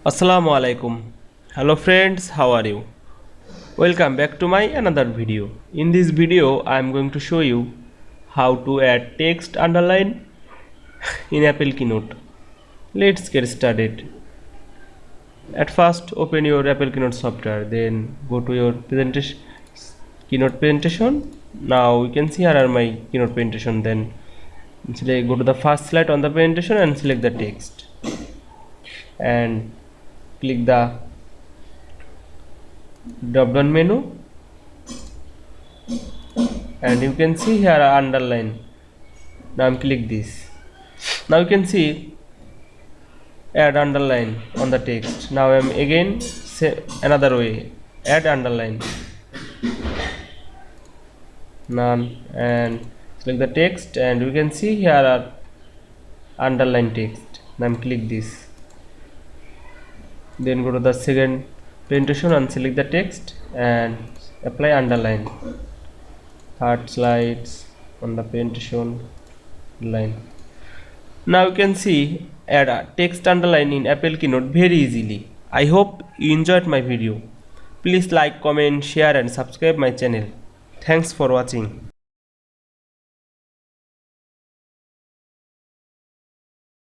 Assalamu Walaikum. Hello friends, how are you? Welcome back to my another video. In this video, I am going to show you how to add text underline in Apple Keynote. Let's get started. At first, open your Apple Keynote software, then go to your presentation, Keynote presentation. Now you can see here are my Keynote presentation. Then go to the first slide on the presentation and select the text and click the drop down menu, and you can see here underline. Now I'm click this. Now you can see add underline on the text. Now I'm again say another way, add underline, none, and select the text, and you can see here are underline text. Now I'm click this. Then go to the second presentation and select the text and apply underline. Third slides on the presentation line. Now you can see add a text underline in Apple Keynote very easily. I hope you enjoyed my video. Please like, comment, share and subscribe my channel. Thanks for watching.